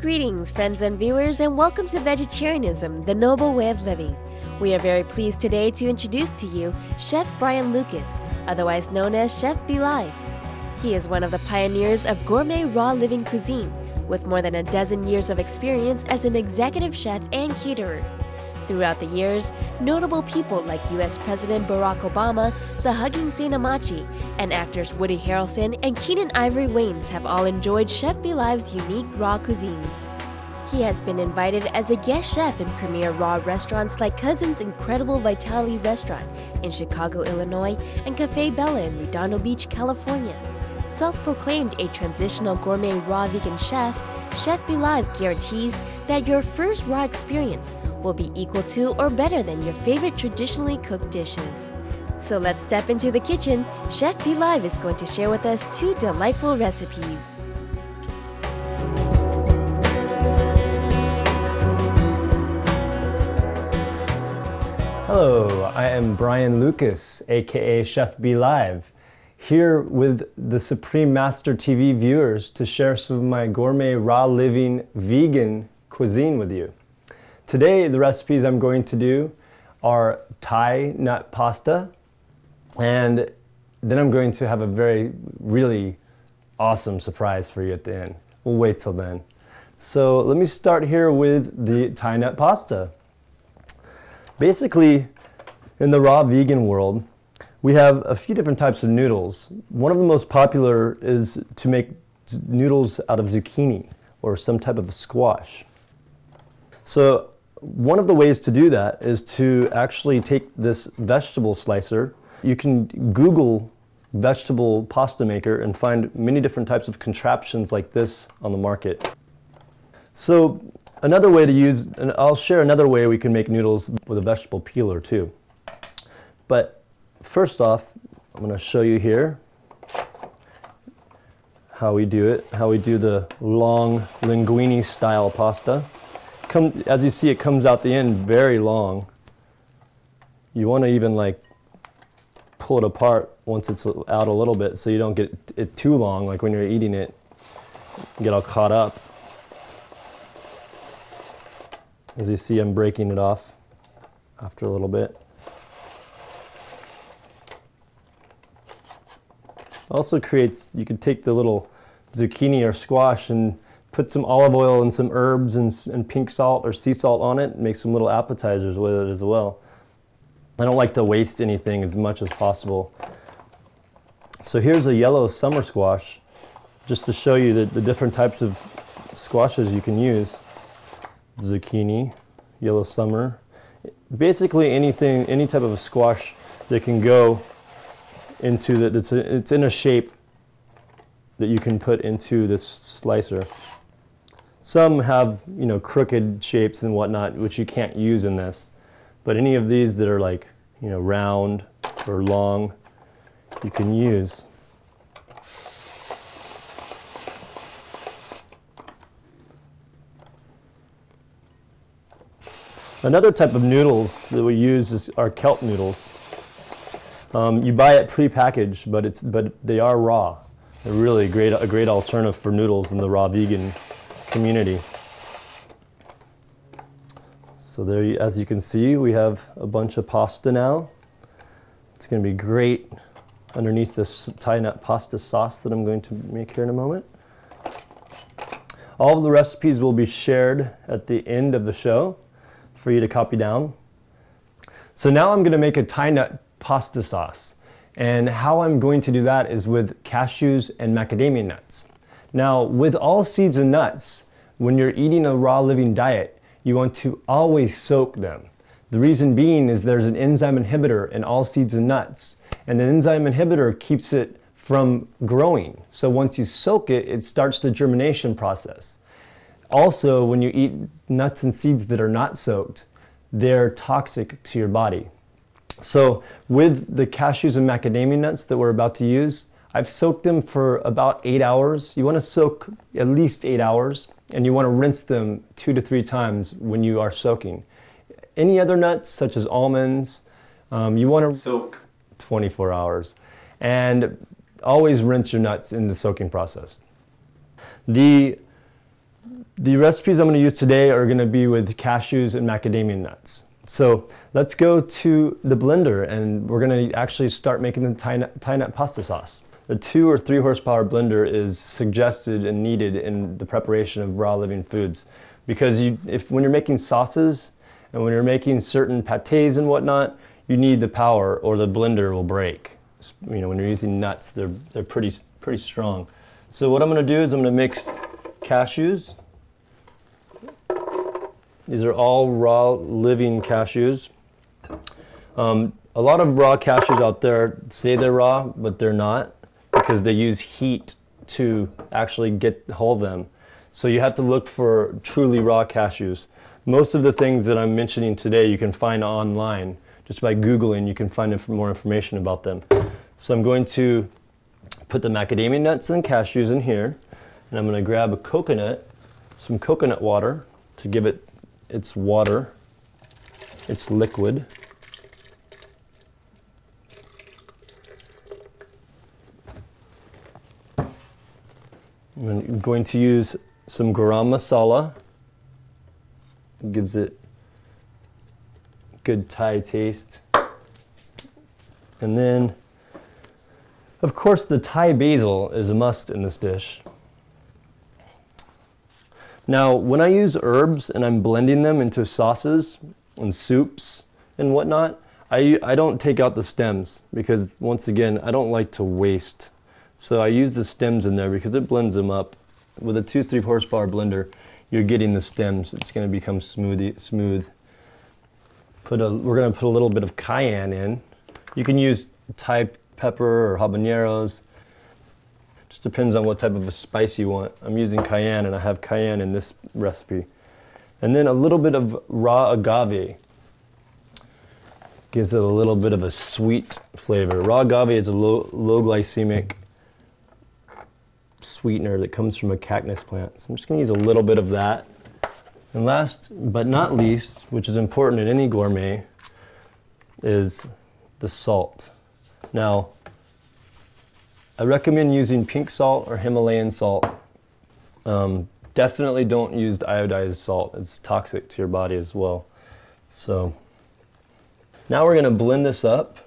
Greetings, friends and viewers, and welcome to Vegetarianism, the Noble Way of Living. We are very pleased today to introduce to you Chef Brian Lucas, otherwise known as Chef Be Live. He is one of the pioneers of gourmet raw living cuisine, with more than a dozen years of experience as an executive chef and caterer. Throughout the years, notable people like U.S. President Barack Obama, the Hugging St. Amachi, and actors Woody Harrelson and Keenan Ivory Wayans have all enjoyed Chef Be Live's unique raw cuisines. He has been invited as a guest chef in premier raw restaurants like Cousin's Incredible Vitality Restaurant in Chicago, Illinois, and Cafe Bella in Redondo Beach, California. Self-proclaimed a transitional gourmet raw vegan chef, Chef Be Live guarantees that your first raw experience will be equal to or better than your favorite traditionally cooked dishes. So let's step into the kitchen. Chef Be Live is going to share with us 2 delightful recipes. Hello, I am Brian Lucas, aka Chef Be Live, here with the Supreme Master TV viewers to share some of my gourmet raw living vegan cuisine with you. Today the recipes I'm going to do are Thai nut pasta, and then I'm going to have a really awesome surprise for you at the end. We'll wait till then. So let me start here with the Thai nut pasta. Basically, in the raw vegan world, we have a few different types of noodles. One of the most popular is to make noodles out of zucchini or some type of squash. So one of the ways to do that is to actually take this vegetable slicer. You can Google vegetable pasta maker and find many different types of contraptions like this on the market. So another way to use, and I'll share another way we can make noodles with a vegetable peeler too. But first off, I'm going to show you here how we do it, how we do the long linguine style pasta. As you see, it comes out the end very long. You want to even like pull it apart once it's out a little bit so you don't get it too long, like when you're eating it, you get all caught up. As you see, I'm breaking it off after a little bit. Also creates, you could take the little zucchini or squash and put some olive oil and some herbs and pink salt or sea salt on it and make some little appetizers with it as well. I don't like to waste anything as much as possible. So here's a yellow summer squash, just to show you the different types of squashes you can use. Zucchini, yellow summer, basically anything, any type of a squash that can go into it's in a shape that you can put into this slicer. Some have, you know, crooked shapes and whatnot, which you can't use in this. But any of these that are like, you know, round or long, you can use. Another type of noodles that we use are kelp noodles. You buy it pre-packaged, but they are raw. They're really a great alternative for noodles in the raw vegan community. So there, as you can see, we have a bunch of pasta now. It's going to be great underneath this Thai nut pasta sauce that I'm going to make here in a moment. All of the recipes will be shared at the end of the show for you to copy down. So now I'm going to make a Thai nut pasta sauce. And how I'm going to do that is with cashews and macadamia nuts. Now, with all seeds and nuts, when you're eating a raw living diet, you want to always soak them. The reason being is there's an enzyme inhibitor in all seeds and nuts, and the enzyme inhibitor keeps it from growing. So once you soak it, it starts the germination process. Also, when you eat nuts and seeds that are not soaked, they're toxic to your body. So with the cashews and macadamia nuts that we're about to use, I've soaked them for about 8 hours. You want to soak at least 8 hours, and you want to rinse them 2 to 3 times when you are soaking. Any other nuts, such as almonds, you want to soak 24 hours. And always rinse your nuts in the soaking process. The the recipes I'm going to use today are going to be with cashews and macadamia nuts. So let's go to the blender and we're going to actually start making the Thai nut pasta sauce. The 2 or 3 horsepower blender is suggested and needed in the preparation of raw living foods, because when you're making sauces and when you're making certain pâtés and whatnot, you need the power or the blender will break. You know, when you're using nuts, they're pretty strong. So what I'm going to do is I'm going to mix cashews. These are all raw living cashews. A lot of raw cashews out there say they're raw, but they're not, because they use heat to actually get hold of them. So you have to look for truly raw cashews. Most of the things that I'm mentioning today you can find online. Just by Googling, you can find more information about them. So I'm going to put the macadamia nuts and cashews in here, and I'm going to grab a coconut, some coconut water to give it its water, its liquid. I'm going to use some garam masala. It gives it good Thai taste. And then, of course, the Thai basil is a must in this dish. Now, when I use herbs and I'm blending them into sauces and soups and whatnot, I don't take out the stems, because once again, I don't like to waste. So I use the stems in there because it blends them up. With a 2-3 horsepower blender, you're getting the stems. It's going to become smooth. We're going to put a little bit of cayenne in. You can use Thai pepper or habaneros. Just depends on what type of a spice you want. I'm using cayenne, and I have cayenne in this recipe. And then a little bit of raw agave. Gives it a little bit of a sweet flavor. Raw agave is a low glycemic sweetener that comes from a cactus plant. So I'm just going to use a little bit of that. And last but not least, which is important in any gourmet, is the salt. Now, I recommend using pink salt or Himalayan salt. Definitely don't use iodized salt. It's toxic to your body as well. So now we're going to blend this up.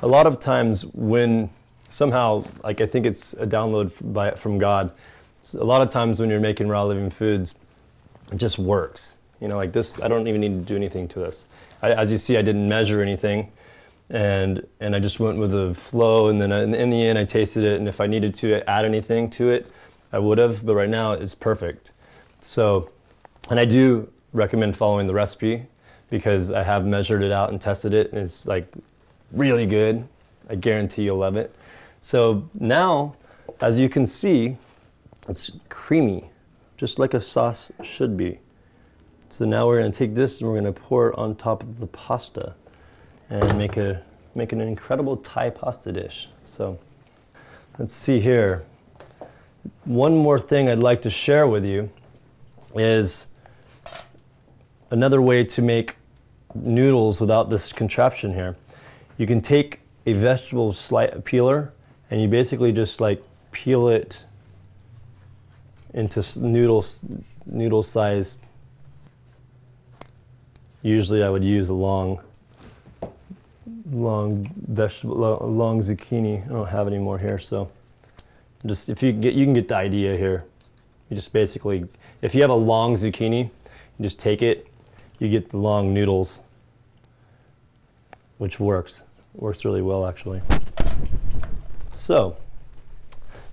A lot of times when somehow, like, I think it's a download from God, a lot of times when you're making raw living foods, it just works. You know, like this, I don't even need to do anything to this. As you see, I didn't measure anything, and I just went with the flow, and then in the end I tasted it, and if I needed to add anything to it, I would have, but right now it's perfect. So, and I do recommend following the recipe, because I have measured it out and tested it, and it's like really good. I guarantee you'll love it. So now, as you can see, it's creamy, just like a sauce should be. So now we're going to take this and we're going to pour it on top of the pasta and make an incredible Thai pasta dish. So let's see here. One more thing I'd like to share with you is another way to make noodles without this contraption here. You can take a vegetable peeler and you basically just like peel it into noodle size. Usually I would use a long zucchini. I don't have any more here, so just you can get the idea here. You just basically, if you have a long zucchini, you just take it, you get the long noodles, which works really well actually. So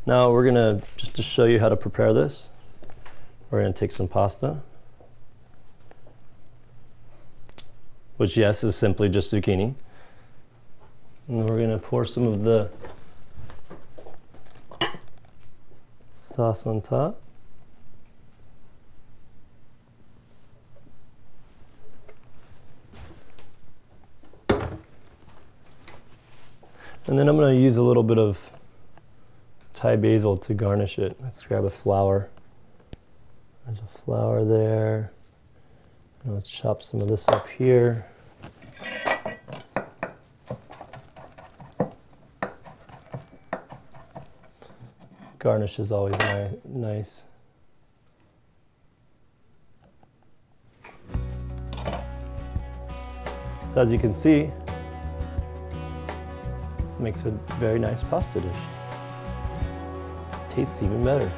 now we're gonna, just to show you how to prepare this, we're gonna take some pasta, which yes is simply just zucchini, and we're gonna pour some of the sauce on top. And then I'm going to use a little bit of Thai basil to garnish it. Let's grab a flower. There's a flower there. And let's chop some of this up here. Garnish is always nice. So as you can see, it makes a very nice pasta dish. Tastes even better.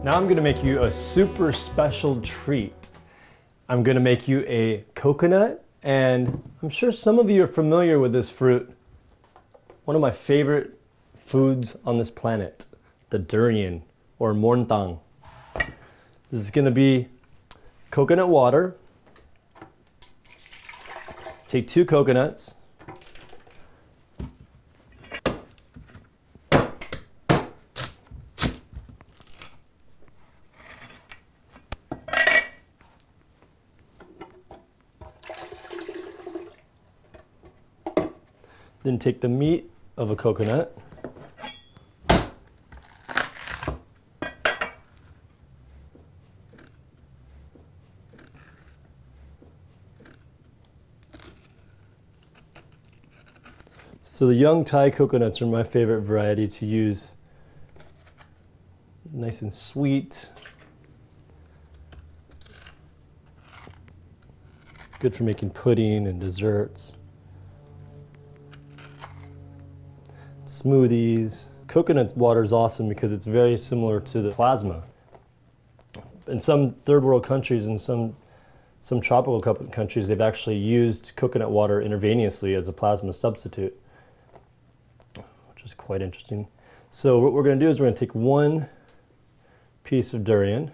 Now I'm gonna make you a super special treat. I'm gonna make you a coconut, and I'm sure some of you are familiar with this fruit. One of my favorite foods on this planet, the durian, or montang. This is gonna be coconut water. Take 2 coconuts. Then take the meat of a coconut. So the young Thai coconuts are my favorite variety to use. Nice and sweet. Good for making pudding and desserts. Smoothies. Coconut water is awesome because it's very similar to the plasma. In some third world countries and some tropical countries, they've actually used coconut water intravenously as a plasma substitute, which is quite interesting. So what we're going to do is we're going to take 1 piece of durian,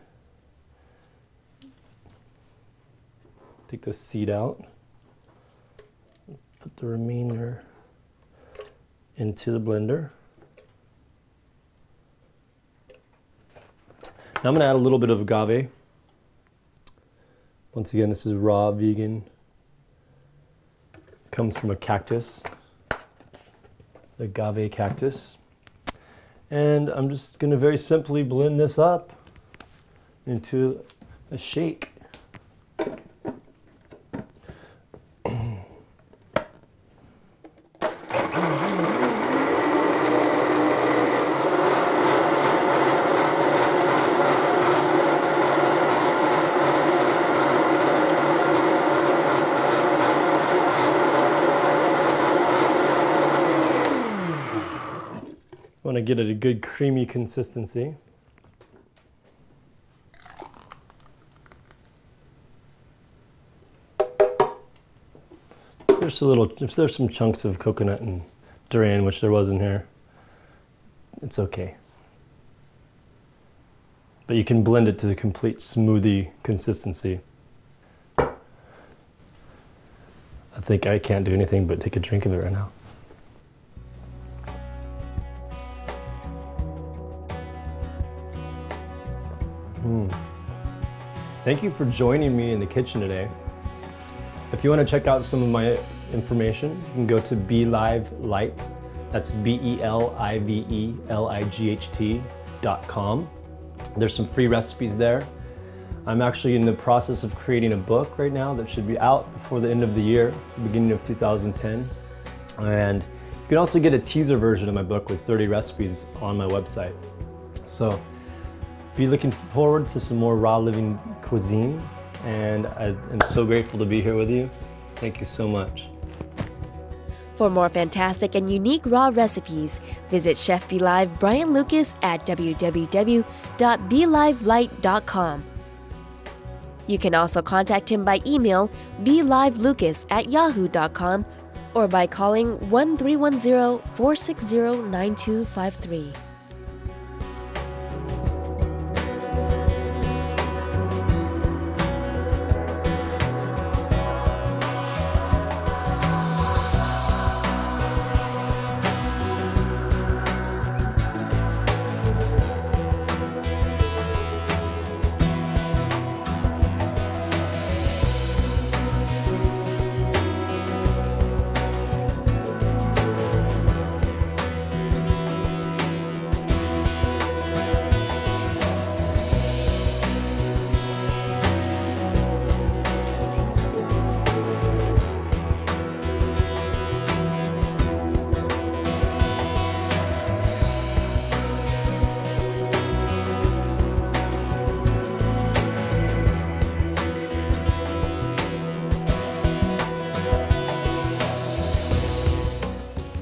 take the seed out, put the remainder into the blender. Now I'm going to add a little bit of agave. Once again, this is raw, vegan. It comes from a cactus, the agave cactus. And I'm just going to very simply blend this up into a shake. Want to get it a good creamy consistency. If there's some chunks of coconut and durian, which there was in here, it's okay. But you can blend it to the complete smoothie consistency. I think I can't do anything but take a drink of it right now. Thank you for joining me in the kitchen today. If you want to check out some of my information, you can go to BeLiveLight. That's BeLiveLight.com. There's some free recipes there. I'm actually in the process of creating a book right now that should be out before the end of the year, the beginning of 2010. And you can also get a teaser version of my book with 30 recipes on my website. So be looking forward to some more raw living cuisine, and I'm so grateful to be here with you. Thank you so much. For more fantastic and unique raw recipes, visit Chef BeLive Brian Lucas at www.belivelight.com. You can also contact him by email blivelucas@yahoo.com or by calling 1-310-460-9253.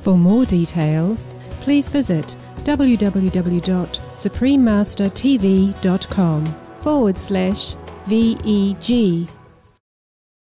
For more details, please visit www.suprememastertv.com/VEG